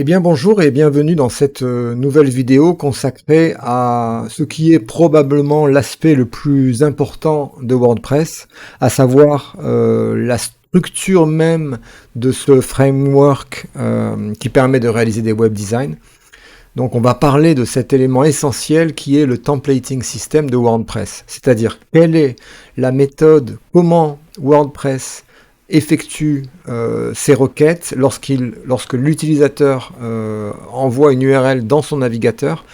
Eh bien bonjour et bienvenue dans cette nouvelle vidéo consacrée à ce qui est probablement l'aspect le plus important de WordPress, à savoir la structure même de ce framework qui permet de réaliser des web designs. Donc on va parler de cet élément essentiel qui est le templating system de WordPress, c'est-à-dire quelle est la méthode, comment WordPress effectue ces requêtes lorsque l'utilisateur envoie une URL dans son navigateur,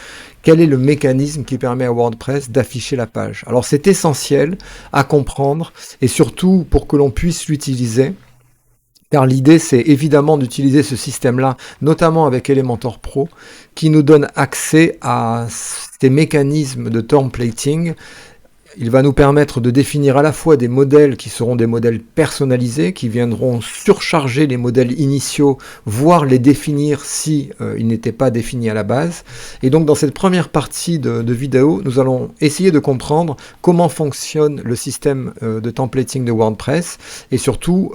quel est le mécanisme qui permet à WordPress d'afficher la page. Alors c'est essentiel à comprendre et surtout pour que l'on puisse l'utiliser. Car l'idée, c'est évidemment d'utiliser ce système-là, notamment avec Elementor Pro, qui nous donne accès à ces mécanismes de templating. Il va nous permettre de définir à la fois des modèles qui seront des modèles personnalisés, qui viendront surcharger les modèles initiaux, voire les définir si ils n'étaient pas définis à la base. Et donc dans cette première partie de vidéo, nous allons essayer de comprendre comment fonctionne le système de templating de WordPress et surtout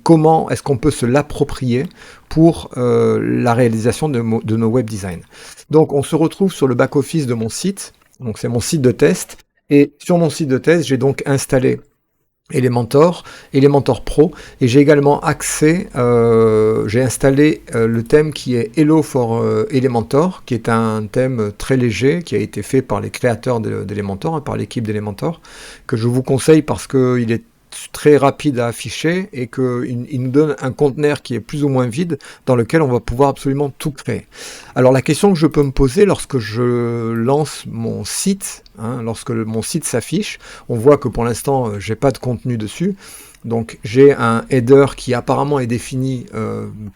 comment est-ce qu'on peut se l'approprier pour la réalisation de nos web designs. Donc on se retrouve sur le back-office de mon site, donc c'est mon site de test. Et sur mon site de test, j'ai donc installé Elementor Pro, et j'ai également accès, j'ai installé le thème qui est Hello for Elementor, qui est un thème très léger, qui a été fait par les créateurs d'Elementor, par l'équipe d'Elementor, que je vous conseille parce qu'il est très rapide à afficher et qu'il nous donne un conteneur qui est plus ou moins vide dans lequel on va pouvoir absolument tout créer. Alors la question que je peux me poser lorsque je lance mon site, lorsque mon site s'affiche, on voit que pour l'instant j'ai pas de contenu dessus. Donc j'ai un header qui apparemment est défini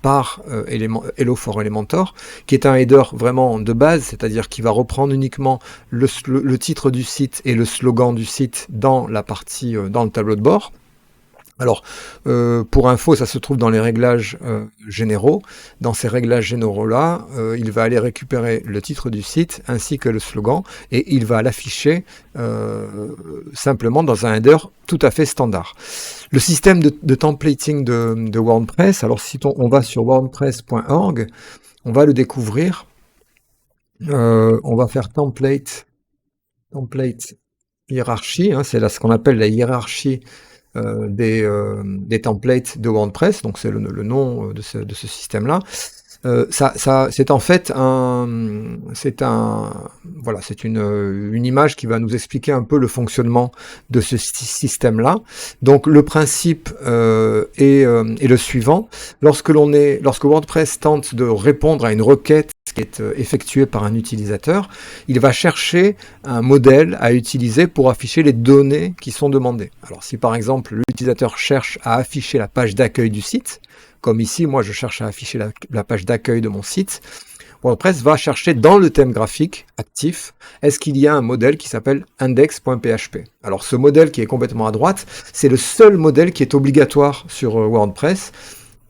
par Hello for Elementor, qui est un header vraiment de base, c'est-à-dire qui va reprendre uniquement le titre du site et le slogan du site dans la partie, dans le tableau de bord. Alors, pour info, ça se trouve dans les réglages généraux. Dans ces réglages généraux-là, il va aller récupérer le titre du site ainsi que le slogan et il va l'afficher simplement dans un header tout à fait standard. Le système de templating de WordPress, alors si on va sur wordpress.org, on va le découvrir. On va faire template hiérarchie, c'est là ce qu'on appelle la hiérarchie des templates de WordPress, donc c'est le nom de ce système-là. C'est en fait c'est une image qui va nous expliquer un peu le fonctionnement de ce système-là. Donc le principe est le suivant. Lorsque WordPress tente de répondre à une requête qui est effectuée par un utilisateur, il va chercher un modèle à utiliser pour afficher les données qui sont demandées. Alors si par exemple l'utilisateur cherche à afficher la page d'accueil du site, comme ici, moi je cherche à afficher la page d'accueil de mon site, WordPress va chercher dans le thème graphique actif, est-ce qu'il y a un modèle qui s'appelle index.php. Alors ce modèle qui est complètement à droite, c'est le seul modèle qui est obligatoire sur WordPress.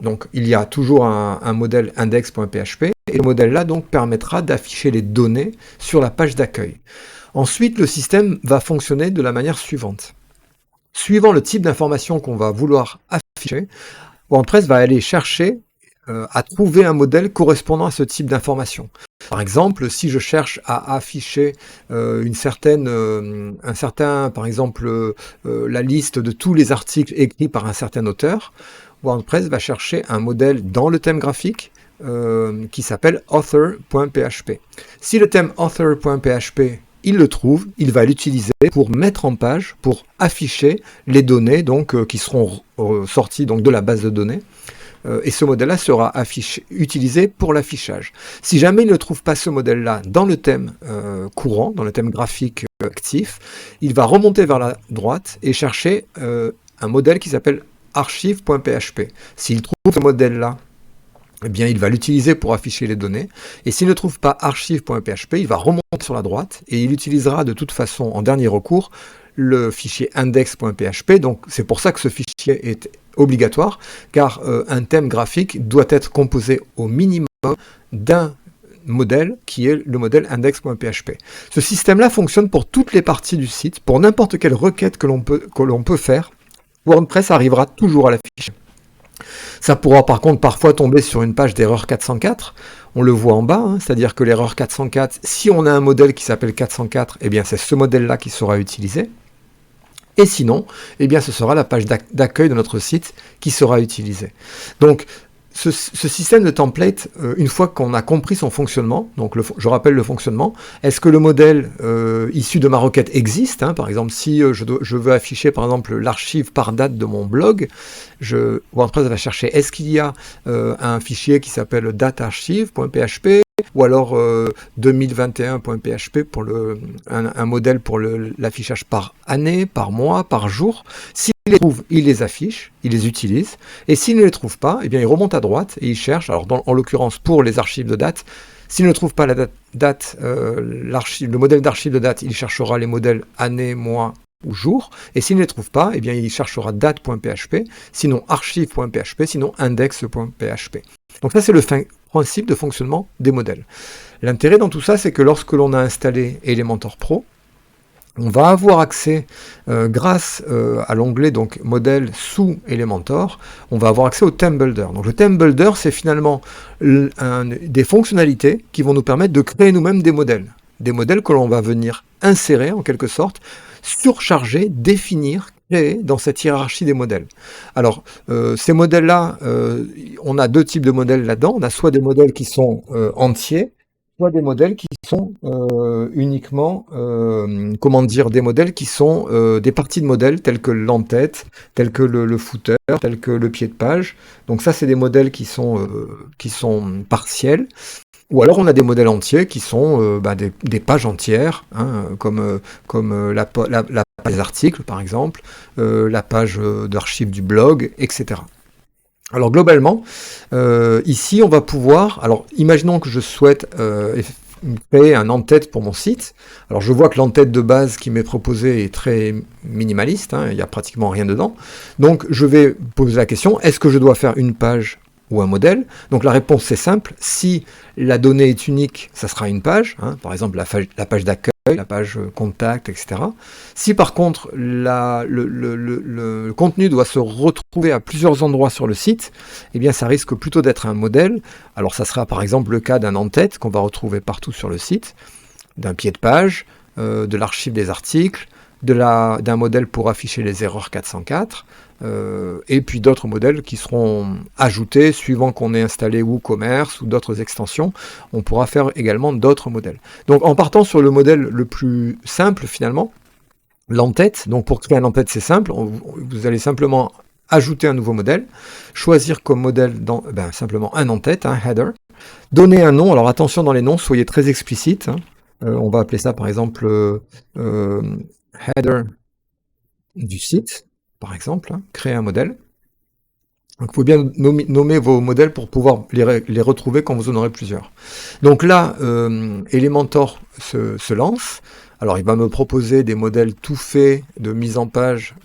Donc il y a toujours un modèle index.php, et le modèle-là donc permettra d'afficher les données sur la page d'accueil. Ensuite, le système va fonctionner de la manière suivante. Suivant le type d'information qu'on va vouloir afficher, WordPress va aller chercher à trouver un modèle correspondant à ce type d'information. Par exemple, si je cherche à afficher par exemple, la liste de tous les articles écrits par un certain auteur, WordPress va chercher un modèle dans le thème graphique qui s'appelle author.php. Si le thème author.php il le trouve, il va l'utiliser pour mettre en page, pour afficher les données donc, qui seront sorties donc, de la base de données. Et ce modèle-là sera utilisé pour l'affichage. Si jamais il ne trouve pas ce modèle-là dans le thème courant, dans le thème graphique actif, il va remonter vers la droite et chercher un modèle qui s'appelle archive.php. S'il trouve ce modèle-là, eh bien, il va l'utiliser pour afficher les données. Et s'il ne trouve pas archive.php, il va remonter sur la droite et il utilisera de toute façon, en dernier recours, le fichier index.php. Donc, c'est pour ça que ce fichier est obligatoire, car un thème graphique doit être composé au minimum d'un modèle qui est le modèle index.php. Ce système-là fonctionne pour toutes les parties du site, pour n'importe quelle requête que l'on peut faire. WordPress arrivera toujours à l'afficher. Ça pourra par contre parfois tomber sur une page d'erreur 404. On le voit en bas, hein, c'est-à-dire que l'erreur 404, si on a un modèle qui s'appelle 404, eh bien c'est ce modèle-là qui sera utilisé. Et sinon, eh bien ce sera la page d'accueil de notre site qui sera utilisée. Donc, ce système de template, une fois qu'on a compris son fonctionnement, donc je rappelle le fonctionnement, est-ce que le modèle issu de ma requête existe, hein, par exemple, si je veux afficher par exemple l'archive par date de mon blog, WordPress va chercher est-ce qu'il y a un fichier qui s'appelle datearchive.php ou alors 2021.php pour un modèle pour l'affichage par année, par mois, par jour. S'il les trouve, il les affiche, il les utilise, et s'il ne les trouve pas, eh bien il remonte à droite et il cherche, alors en l'occurrence pour les archives de date, s'il ne trouve pas la date, le modèle d'archive de date, il cherchera les modèles année, mois ou jour, et s'il ne les trouve pas, eh bien il cherchera date.php, sinon archive.php, sinon index.php. Donc ça c'est le principe de fonctionnement des modèles. L'intérêt dans tout ça, c'est que lorsque l'on a installé Elementor Pro, on va avoir accès, grâce à l'onglet donc modèle sous Elementor, on va avoir accès au Theme Builder. Donc le Theme Builder, c'est finalement des fonctionnalités qui vont nous permettre de créer nous-mêmes des modèles que l'on va venir insérer en quelque sorte, surcharger, définir, créer dans cette hiérarchie des modèles. Alors, ces modèles-là, on a deux types de modèles là-dedans. On a soit des modèles qui sont entiers, soit des modèles qui sont uniquement, comment dire, des modèles qui sont des parties de modèles telles que l'entête, telles que le footer, telles que le pied de page. Donc ça, c'est des modèles qui sont partiels. Ou alors on a des modèles entiers qui sont des pages entières, hein, comme la page des articles par exemple, la page d'archives du blog, etc. Alors globalement, ici on va pouvoir, alors imaginons que je souhaite créer un en-tête pour mon site. Alors je vois que l'en-tête de base qui m'est proposé est très minimaliste, hein, il n'y a pratiquement rien dedans. Donc je vais poser la question, est-ce que je dois faire une page ou un modèle? Donc la réponse c'est simple, si la donnée est unique, ça sera une page, hein, par exemple la page d'accueil, la page contact, etc. Si par contre le contenu doit se retrouver à plusieurs endroits sur le site, eh bien ça risque plutôt d'être un modèle. Alors ça sera par exemple le cas d'un en-tête qu'on va retrouver partout sur le site, d'un pied de page, de l'archive des articles, d'un modèle pour afficher les erreurs 404, et puis d'autres modèles qui seront ajoutés suivant qu'on ait installé WooCommerce ou d'autres extensions. On pourra faire également d'autres modèles. Donc en partant sur le modèle le plus simple finalement, l'en-tête, donc pour créer un en-tête c'est simple, vous allez simplement ajouter un nouveau modèle, choisir comme modèle simplement un en-tête, un header, donner un nom. Alors attention dans les noms, soyez très explicite, hein. On va appeler ça par exemple header du site, par exemple, hein, créer un modèle. Donc il faut bien nommer vos modèles pour pouvoir les retrouver quand vous en aurez plusieurs. Donc là, Elementor se lance. Alors il va me proposer des modèles tout faits de mise en page,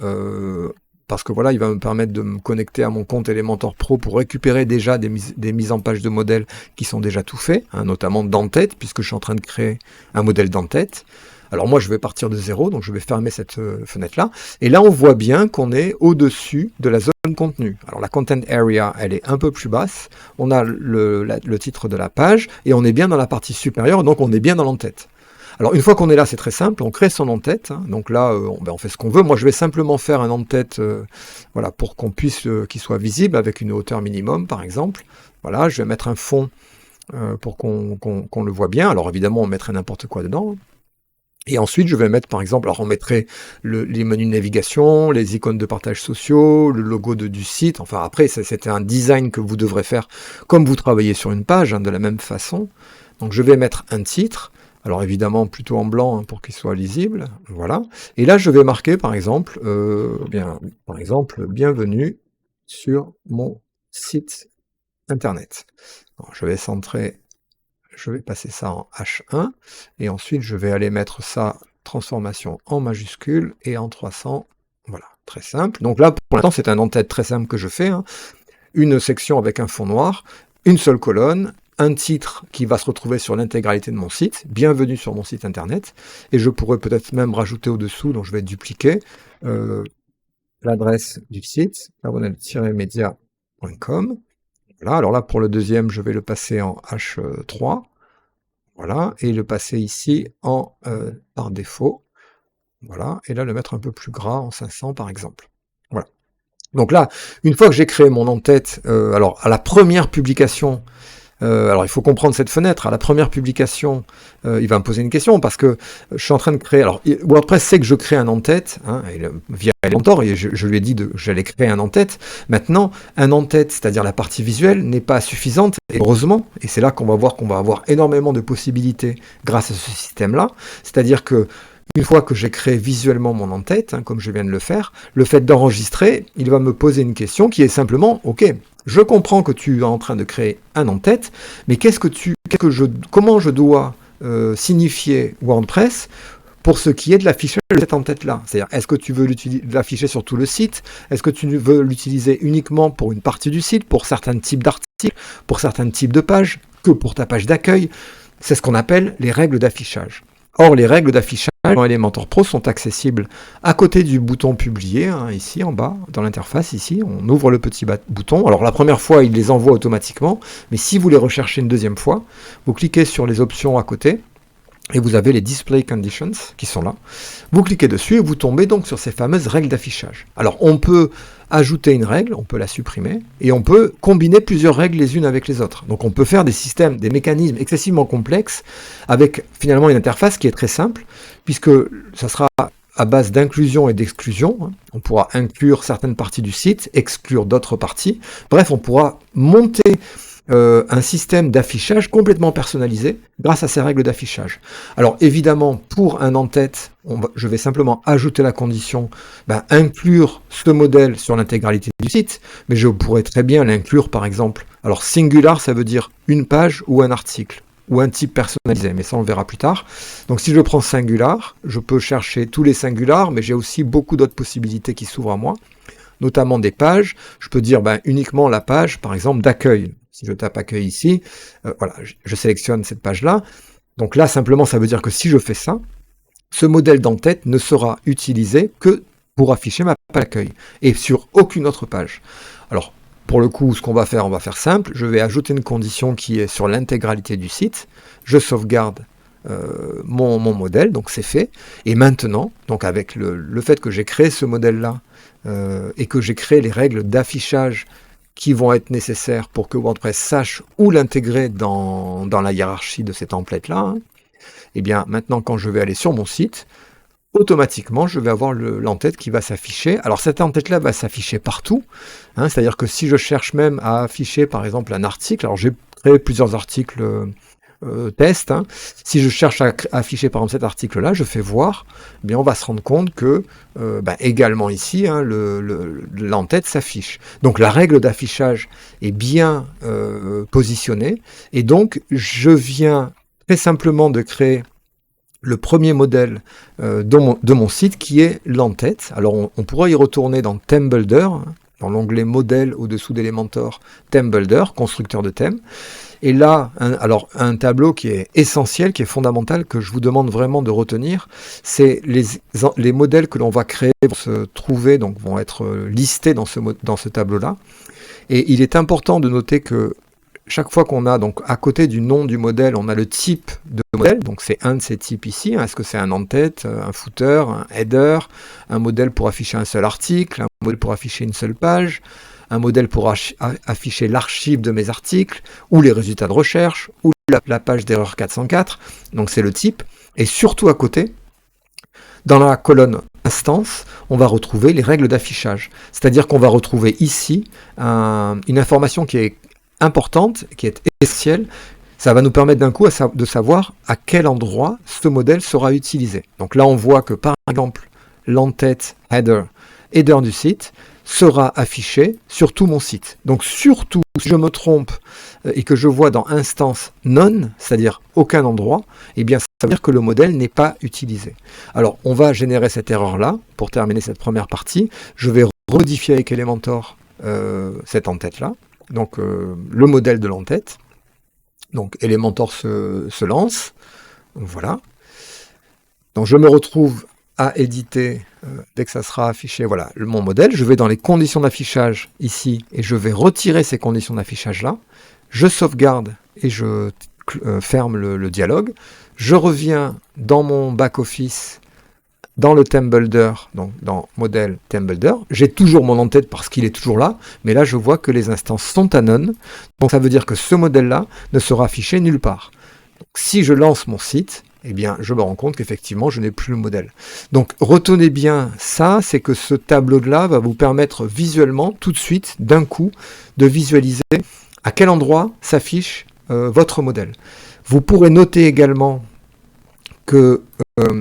parce que voilà, il va me permettre de me connecter à mon compte Elementor Pro pour récupérer déjà des mises en page de modèles qui sont déjà tout faits, hein, notamment d'en-tête, puisque je suis en train de créer un modèle d'en-tête. Alors moi je vais partir de zéro, donc je vais fermer cette fenêtre-là. Et là on voit bien qu'on est au-dessus de la zone contenu. Alors la content area, elle est un peu plus basse. On a le titre de la page et on est bien dans la partie supérieure, donc on est bien dans l'en-tête. Alors une fois qu'on est là, c'est très simple, on crée son en-tête, hein. Donc là on fait ce qu'on veut. Moi je vais simplement faire un en-tête voilà, pour qu'on puisse qu'il soit visible avec une hauteur minimum par exemple. Voilà, je vais mettre un fond pour qu'on le voit bien. Alors évidemment on mettrait n'importe quoi dedans. Et ensuite, je vais mettre, par exemple, alors on mettrait les menus de navigation, les icônes de partage sociaux, le logo du site. Enfin, après, c'était un design que vous devrez faire comme vous travaillez sur une page, hein, de la même façon. Donc, je vais mettre un titre. Alors, évidemment, plutôt en blanc, hein, pour qu'il soit lisible. Voilà. Et là, je vais marquer, par exemple, bienvenue sur mon site internet. Alors, je vais centrer. Je vais passer ça en H1, et ensuite je vais aller mettre ça, transformation en majuscule, et en 300, voilà, très simple. Donc là, pour l'instant, c'est un en-tête très simple que je fais, hein. Une section avec un fond noir, une seule colonne, un titre qui va se retrouver sur l'intégralité de mon site, bienvenue sur mon site internet, et je pourrais peut-être même rajouter au-dessous, donc je vais dupliquer, l'adresse du site, carbonel-media.fr, .com. Voilà, alors là, pour le deuxième, je vais le passer en H3. Voilà, et le passer ici en par défaut. Voilà, et là, le mettre un peu plus gras, en 500 par exemple. Voilà. Donc là, une fois que j'ai créé mon en-tête, alors à la première publication, alors il faut comprendre cette fenêtre, à la première publication, il va me poser une question, parce que je suis en train de créer, alors WordPress sait que je crée un en-tête, hein, via Elementor, et je lui ai dit que j'allais créer un en-tête. Maintenant, un en-tête, c'est-à-dire la partie visuelle, n'est pas suffisante, et heureusement, et c'est là qu'on va voir qu'on va avoir énormément de possibilités grâce à ce système-là, c'est-à-dire que une fois que j'ai créé visuellement mon en-tête, hein, comme je viens de le faire, le fait d'enregistrer, il va me poser une question qui est simplement, ok, je comprends que tu es en train de créer un en-tête, mais comment je dois signifier WordPress pour ce qui est de l'affichage de cette en-tête-là? C'est-à-dire, est-ce que tu veux l'afficher sur tout le site? Est-ce que tu veux l'utiliser uniquement pour une partie du site, pour certains types d'articles, pour certains types de pages, que pour ta page d'accueil? C'est ce qu'on appelle les règles d'affichage. Or, les règles d'affichage dans Elementor Pro sont accessibles à côté du bouton publier, hein, ici en bas, dans l'interface, ici, on ouvre le petit bouton. Alors la première fois, il les envoie automatiquement, mais si vous les recherchez une deuxième fois, vous cliquez sur les options à côté, et vous avez les Display Conditions qui sont là. Vous cliquez dessus et vous tombez donc sur ces fameuses règles d'affichage. Alors on peut ajouter une règle, on peut la supprimer, et on peut combiner plusieurs règles les unes avec les autres. Donc on peut faire des systèmes, des mécanismes excessivement complexes, avec finalement une interface qui est très simple, puisque ça sera à base d'inclusion et d'exclusion. On pourra inclure certaines parties du site, exclure d'autres parties. Bref, on pourra monter un système d'affichage complètement personnalisé grâce à ces règles d'affichage. Alors évidemment, pour un en-tête, je vais simplement ajouter la condition inclure ce modèle sur l'intégralité du site, mais je pourrais très bien l'inclure par exemple. Alors singular, ça veut dire une page ou un article, ou un type personnalisé, mais ça on le verra plus tard. Donc si je prends singular, je peux chercher tous les singulars, mais j'ai aussi beaucoup d'autres possibilités qui s'ouvrent à moi, notamment des pages. Je peux dire uniquement la page, par exemple, d'accueil. Si je tape accueil ici, voilà, je sélectionne cette page-là. Donc là, simplement, ça veut dire que si je fais ça, ce modèle d'en-tête ne sera utilisé que pour afficher ma page d'accueil, et sur aucune autre page. Alors, pour le coup, ce qu'on va faire, on va faire simple. Je vais ajouter une condition qui est sur l'intégralité du site. Je sauvegarde mon modèle, donc c'est fait. Et maintenant, donc avec le fait que j'ai créé ce modèle-là, et que j'ai créé les règles d'affichage qui vont être nécessaires pour que WordPress sache où l'intégrer dans la hiérarchie de ces templates-là, et bien maintenant quand je vais aller sur mon site, automatiquement je vais avoir l'en-tête qui va s'afficher. Alors cette en-tête-là va s'afficher partout, c'est-à-dire que si je cherche même à afficher par exemple un article, alors j'ai créé plusieurs articles test, si je cherche à afficher par exemple cet article-là, je fais voir, eh bien on va se rendre compte que également ici, l'en-tête s'affiche. Donc la règle d'affichage est bien positionnée, et donc je viens très simplement de créer le premier modèle de mon site qui est l'en-tête. Alors on pourra y retourner dans Theme Builder, dans l'onglet modèle au-dessous d'Elementor, Theme Builder, constructeur de thème. Et là, un tableau qui est essentiel, qui est fondamental, que je vous demande vraiment de retenir, c'est les modèles que l'on va créer vont se trouver, donc vont être listés dans ce tableau-là. Et il est important de noter que chaque fois qu'on a, donc à côté du nom du modèle, on a le type de modèle, donc c'est un de ces types ici. Est-ce que c'est un en-tête, un footer, un header, un modèle pour afficher un seul article, un modèle pour afficher une seule page, un modèle pour afficher l'archive de mes articles, ou les résultats de recherche, ou la page d'erreur 404, donc c'est le type. Et surtout à côté, dans la colonne instance, on va retrouver les règles d'affichage. C'est-à-dire qu'on va retrouver ici une information qui est importante, qui est essentielle. Ça va nous permettre d'un coup de savoir à quel endroit ce modèle sera utilisé. Donc là, on voit que par exemple, l'en-tête header du site sera affiché sur tout mon site. Donc surtout, si je me trompe et que je vois dans instance none, c'est-à-dire aucun endroit, eh bien ça veut dire que le modèle n'est pas utilisé. Alors on va générer cette erreur-là pour terminer cette première partie. Je vais modifier avec Elementor cette en-tête-là, donc le modèle de l'en-tête. Donc Elementor se lance. Voilà. Donc je me retrouve à éditer dès que ça sera affiché. Voilà, mon modèle. Je vais dans les conditions d'affichage ici et je vais retirer ces conditions d'affichage là. Je sauvegarde et je ferme le dialogue. Je reviens dans mon back-office, dans le ThemeBuilder, donc dans modèle ThemeBuilder. J'ai toujours mon en-tête parce qu'il est toujours là, mais là je vois que les instances sont à none. Donc ça veut dire que ce modèle-là ne sera affiché nulle part. Donc, si je lance mon site, eh bien, je me rends compte qu'effectivement, je n'ai plus le modèle. Donc, retenez bien ça, c'est que ce tableau-là va vous permettre visuellement, tout de suite, d'un coup, de visualiser à quel endroit s'affiche votre modèle. Vous pourrez noter également que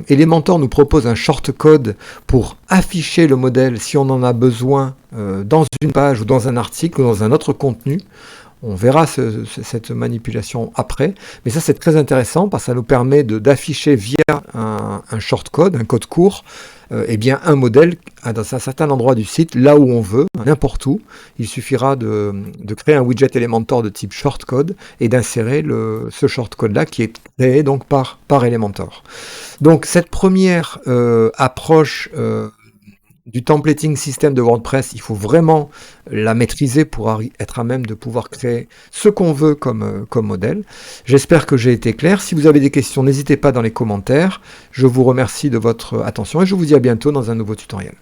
Elementor nous propose un shortcode pour afficher le modèle si on en a besoin dans une page ou dans un article ou dans un autre contenu. On verra cette manipulation après, mais ça c'est très intéressant parce que ça nous permet d'afficher via un shortcode, un code court, eh bien un modèle dans un certain endroit du site, là où on veut, n'importe où. Il suffira de créer un widget Elementor de type shortcode et d'insérer ce shortcode-là qui est créé donc par Elementor. Donc cette première approche du templating système de WordPress, il faut vraiment la maîtriser pour être à même de pouvoir créer ce qu'on veut comme modèle. J'espère que j'ai été clair. Si vous avez des questions, n'hésitez pas dans les commentaires. Je vous remercie de votre attention et je vous dis à bientôt dans un nouveau tutoriel.